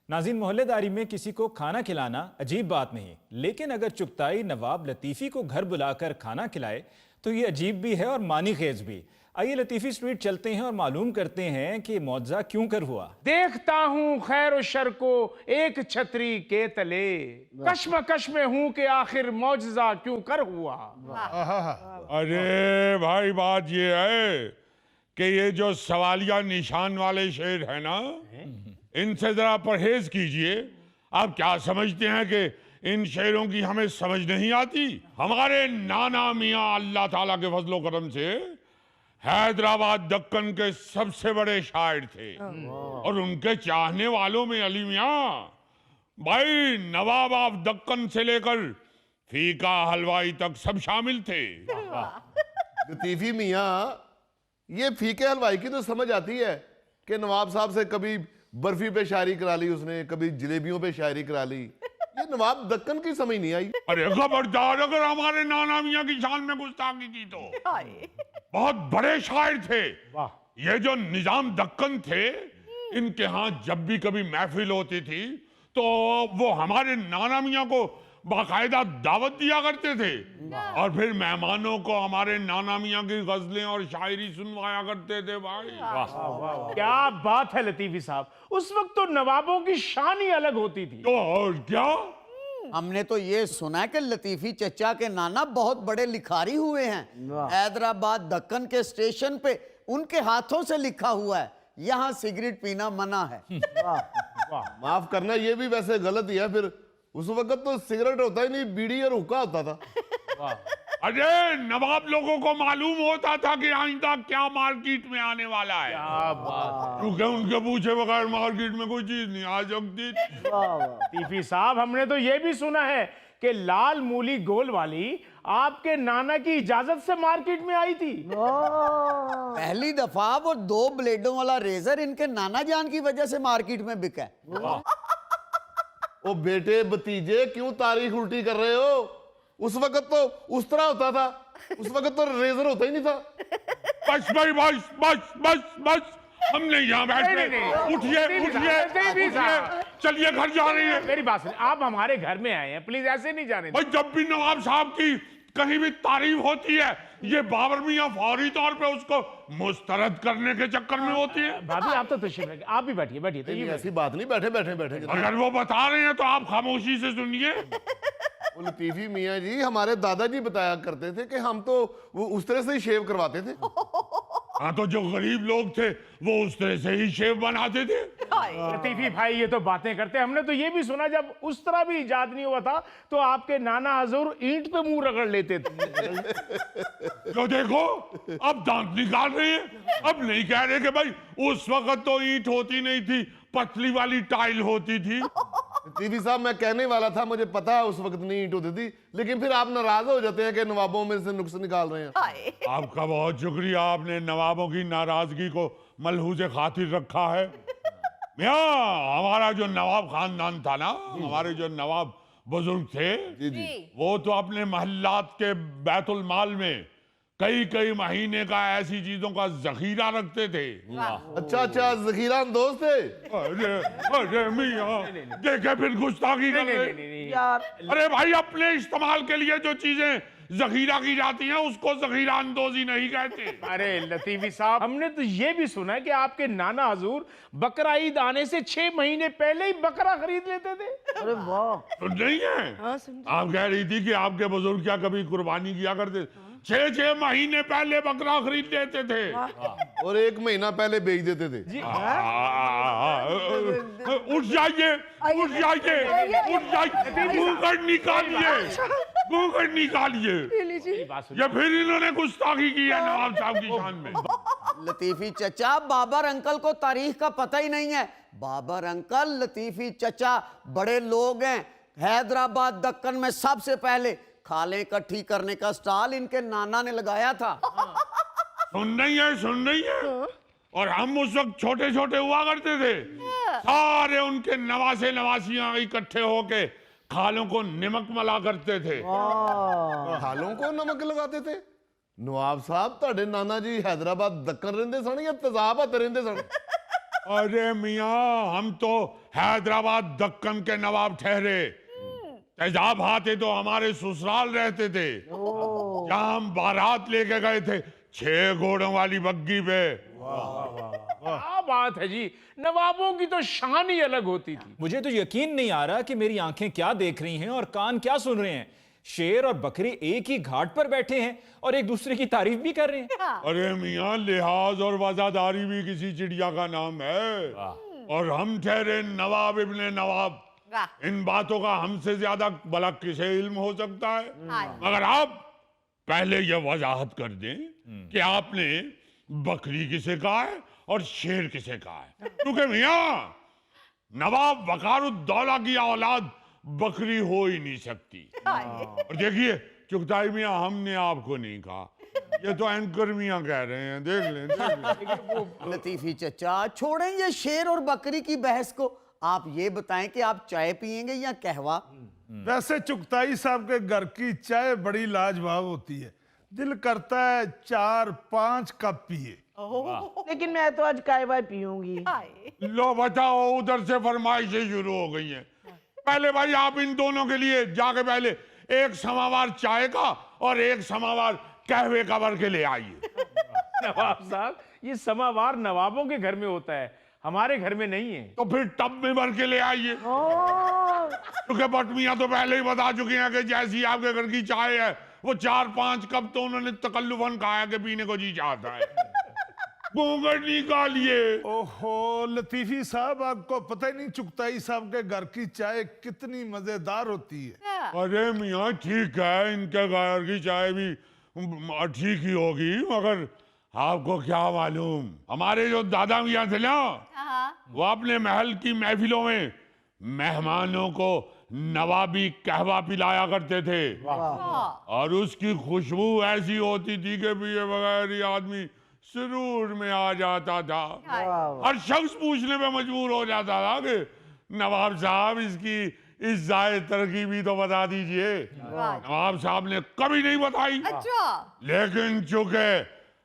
नाज़रीन, मोहल्लेदारी में किसी को खाना खिलाना अजीब बात नहीं, लेकिन अगर चुगताई नवाब लतीफ़ी को घर बुलाकर खाना खिलाए तो ये अजीब भी है और मानी खेज भी। आइए लतीफ़ी स्ट्रीट चलते हैं और मालूम करते हैं कि मौजज़ा क्यों कर हुआ। देखता हूँ खैर और शर को एक छतरी के तले, कश्मकश में हूँ कि आखिर मौजज़ा क्यों कर हुआ। अरे भाई, बात ये है कि ये जो सवालिया निशान वाले शेर है ना, इनसे जरा परहेज कीजिए। आप क्या समझते हैं कि इन शेरों की हमें समझ नहीं आती? हमारे नाना मियाँ अल्लाह ताला के फजलो करम से हैदराबाद दक्कन के सबसे बड़े शायर थे और उनके चाहने वालों में अली मियाँ भाई नवाब ऑफ दक्कन से लेकर फीका हलवाई तक सब शामिल थे। लतीफी मियाँ, ये फीके हलवाई की तो समझ आती है कि नवाब साहब से कभी बर्फी पे शायरी करा ली उसने, कभी जलेबियों पे शायरी करा ली। ये नवाब दक्कन की समझ नहीं आई। अरे खबरदार, अगर हमारे नाना मियाँ की शान में गुस्ताखी की तो बहुत बड़े शायर थे। ये जो निजाम दक्कन थे, इनके यहाँ जब भी कभी महफिल होती थी तो वो हमारे नाना मियाँ को बाकायदा दावत दिया करते थे और फिर मेहमानों को हमारे नाना मियाँ की गजलें और शायरी सुनवाया करते थे। भाई क्या बात है लतीफी साहब, उस वक्त तो नवाबों की शान ही अलग होती थी। तो और क्या, हमने तो ये सुना है कि लतीफी चचा के नाना बहुत बड़े लिखारी हुए हैं। हैदराबाद दक्कन के स्टेशन पे उनके हाथों से लिखा हुआ है, यहाँ सिगरेट पीना मना है। माफ करना, ये भी वैसे गलत ही है। फिर उस वक्त तो सिगरेट होता ही नहीं, बीड़ी और हुक्का होता था। अरे नवाब लोगों को मालूम होता था कि आइंदा क्या मार्केट में आने वाला है, क्योंकि उनके पूछे बगैर मार्केट में कोई चीज नहीं आ सकती। लतीफी साहब, हमने तो ये भी सुना है कि लाल मूली गोल वाली आपके नाना की इजाजत से मार्केट में आई थी। पहली दफा वो 2 ब्लेडों वाला रेजर इनके नाना जान की वजह से मार्केट में बिका है। ओ बेटे भतीजे, क्यों तारीख उल्टी कर रहे हो? उस वक्त तो उस तरह होता था, उस वक्त तो रेजर होता ही नहीं था। बस भाई, बस बस बस बस, हम नहीं यहाँ बैठे। उठिए उठिए, चलिए घर जा रही है। मेरी बात सुनिए, आप हमारे घर में आए हैं, प्लीज ऐसे नहीं जाने भाई जब भी नवाब साहब की कहीं भी तारीफ होती है, ये बाबर मियाँ फौरी तौर पे उसको मुस्तरद करने के चक्कर में होती है। भाभी आप तो तशरीफ रखिए, आप भी बैठिए बैठिए। तो ये ऐसी बात नहीं, बैठे बैठे बैठे। अगर वो बता रहे हैं तो आप खामोशी से सुनिए। वो लतीफी मियाँ जी, हमारे दादाजी बताया करते थे कि हम तो वो उस तरह से ही शेव करवाते थे। हाँ, तो जो गरीब लोग थे वो उस तरह से ही शेव बनाते थे। लतीफी भाई ये तो बातें करते, हमने तो ये भी सुना जब उस तरह भी इजाद नहीं हुआ था तो आपके नाना हजूर ईंट पे मुंह रगड़ लेते थे। तो देखो, अब दांत निकाल रहे हैं। अब नहीं कह रहे कि भाई उस वक्त तो ईंट होती नहीं थी, पतली वाली टाइल होती थी। लतीफी साहब, मैं कहने वाला था, मुझे पता है उस वक्त नहीं ईंट होती थी, लेकिन फिर आप नाराज हो जाते हैं कि नवाबों में से नुक्स निकाल रहे हैं। आपका बहुत शुक्रिया, आपने नवाबों की नाराजगी को मलहूज़े खातिर रखा है। मियाँ, हमारा जो नवाब खानदान था ना, हमारे जो नवाब बुजुर्ग थे, वो तो अपने महल्लात के बैतुल माल में कई महीने का ऐसी चीजों का जखीरा रखते थे। अच्छा, जखीरा अंदोज थे। अरे मियाँ, देखे फिर गुस्ताखी कर रहे। अरे भाई, अपने इस्तेमाल के लिए जो चीजें जखीरा की जाती हैं उसको जखीरा अंदोजी नहीं कहते। अरे लतीफी साहब, हमने तो ये भी सुना है कि आपके नाना हजूर बकरा ईद आने से 6 महीने पहले ही बकरा खरीद लेते थे। अरे वाह, सुन रही हैं? आप कह रही थी कि आपके बुजुर्ग क्या कभी कुर्बानी किया करते? 6 महीने पहले बकरा खरीद लेते थे और 1 महीना पहले बेच देते थे। उठ जाइए, उठ जाइए, उठ जाइए, घूंघट निकालिए, घूंघट निकालिए। ये फिर इन्होंने गुस्ताखी की है नवाब साहब की शान में। लतीफी चचा, बाबर अंकल को तारीख का पता ही नहीं है। बाबर अंकल, लतीफी चचा बड़े लोग हैं। हैदराबाद दक्कन में सबसे पहले खाले इकट्ठी करने का स्टाल इनके नाना ने लगाया था। सुन रही है? और हम उस वक्त छोटे छोटे हुआ करते थे। सारे उनके नवासे नवासियां इकट्ठे होके खालों को नमक मला करते थे। खालों को नमक लगाते थे? नवाब साहब, ਤੁਹਾਡੇ नाना जी हैदराबाद दक्कन रहंदे सन या तेजाब हत्थ रहंदे सन? अरे मियाँ, हम तो हैदराबाद दक्कन के नवाब ठहरे। तेजाब हाथे तो हमारे ससुराल रहते थे, जहां हम बारात लेके गए थे 6 घोड़ों वाली बग्गी पे। क्या बात है जी, नवाबों की तो शान ही अलग होती थी। मुझे तो यकीन नहीं आ रहा कि मेरी आंखें क्या देख रही हैं और कान क्या सुन रहे हैं। शेर और बकरी एक ही घाट पर बैठे हैं और एक दूसरे की तारीफ भी कर रहे हैं। अरे मियां, लिहाज और वफादारी भी किसी चिड़िया का नाम है। और हम ठहरे नवाब इब्ने नवाब। इन बातों का हमसे ज्यादा भला किसे इल्म हो सकता है? मगर आप पहले यह वजाहत कर दें कि आपने बकरी किसे कहा है और शेर किसे कहा है। क्योंकि मियां, नवाब वकारुद्दौला की औलाद बकरी हो ही नहीं सकती। और देखिए चुगताई मियां, हमने आपको नहीं कहा, ये तो एंकर मियां कह रहे हैं। देख लें। लतीफी चचा, छोड़ें ये शेर और बकरी की बहस को। आप ये बताएं कि आप चाय पियेंगे या कहवा? वैसे चुगताई साहब के घर की चाय बड़ी लाजवाब होती है, दिल करता है 4-5 कप पिए। लेकिन मैं तो आज कहवा पीऊंगी। लो बताओ, उधर से फरमाइशें शुरू हो गई हैं। पहले भाई आप इन दोनों के लिए जाके पहले एक समावार चाय का और एक समावार कहवे का भर के ले आइए। नवाब साहब, ये समावार नवाबों के घर में होता है, हमारे घर में नहीं है। तो फिर टब में भर के ले आइए। क्योंकि बटमियां तो पहले ही बता चुकी हैं कि जैसी आपके घर की चाय है वो 4-5 कप तो उन्होंने तकल्लुफन कहा है कि पीने को जी चाहता है। घूंघट निकालिए। ओहो लतीफी साहब, आपको पता ही नहीं चुगताई साहब के घर की चाय कितनी मजेदार होती है। अरे मियाँ ठीक है, इनके घर की चाय भी ठीक ही होगी, मगर आपको क्या मालूम, हमारे जो दादा मियाँ थे ना, वो अपने महल की महफिलों में मेहमानों को नवाबी कहवा पिलाया करते थे। और उसकी खुशबू ऐसी होती थी कि पिए बगैर ही आदमी सुरूर में आ जाता था। हर शख्स पूछने पे मजबूर हो जाता था कि नवाब साहब, इसकी इस जायद तरकीब तो बता दीजिए। नवाब साहब ने कभी नहीं बताई। लेकिन चूंकि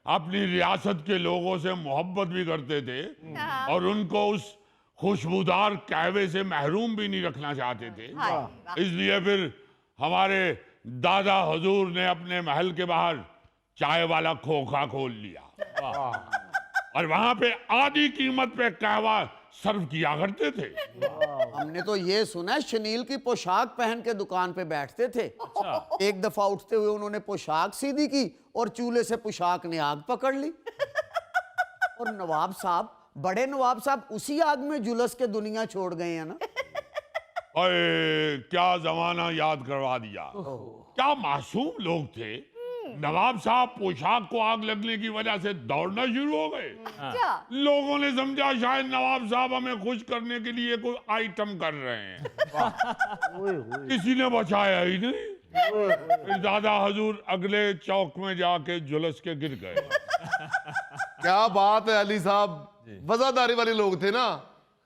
अपनी रियासत के लोगों से मोहब्बत भी करते थे और उनको उस खुशबूदार कहवे से महरूम भी नहीं रखना चाहते थे, इसलिए फिर हमारे दादा हुजूर ने अपने महल के बाहर चाय वाला खोखा खोल लिया और वहां पे आधी कीमत पे कहवा सर्व किया करते थे। हमने तो ये सुना है शनील की पोशाक पहन के दुकान पे बैठते थे। एक दफा उठते हुए उन्होंने पोशाक सीधी की और चूल्हे से पोशाक ने आग पकड़ ली। और नवाब साहब, बड़े नवाब साहब उसी आग में झुलस के दुनिया छोड़ गए हैं ना। अरे क्या जमाना याद करवा दिया। क्या मासूम लोग थे। नवाब साहब पोशाक को आग लगने की वजह से दौड़ना शुरू हो गए। लोगों ने समझा शायद नवाब साहब हमें खुश करने के लिए कोई आइटम कर रहे हैं। किसी ने बचाया ही नहीं। फिर दादा हुजूर अगले चौक में जाके झुलस के गिर गए। क्या बात है अली साहब, वफादारी वाले लोग थे ना,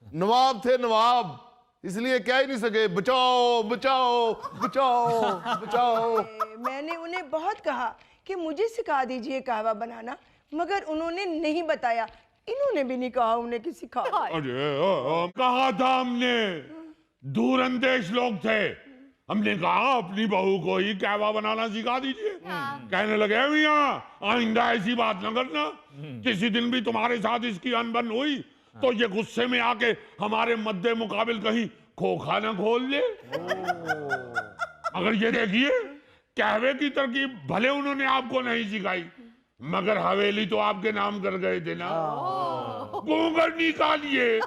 नवाब थे नवाब, इसलिए कह ही नहीं सके बचाओ बचाओ बचाओ बचाओ। मैंने उन्हें बहुत कहा कि मुझे सिखा दीजिए कहवा बनाना, मगर उन्होंने नहीं बताया। इन्होंने भी नहीं कहा उन्हें कि सिखा। अरे कहा था हमने, दूर अंदेश लोग थे, हमने कहा अपनी बहू को ही कहवा बनाना सिखा दीजिए। कहने लगे मियाँ आइंदा ऐसी बात न करना, किसी दिन भी तुम्हारे साथ इसकी अनबन हुई तो ये गुस्से में आके हमारे मद्दे मुकाबिल कहीं खोखा न खोल ले। मगर ये देखिए, कहवे की तरकीब भले उन्होंने आपको नहीं सिखाई, मगर हवेली तो आपके नाम कर गए थे ना। घूंघट निकालिए।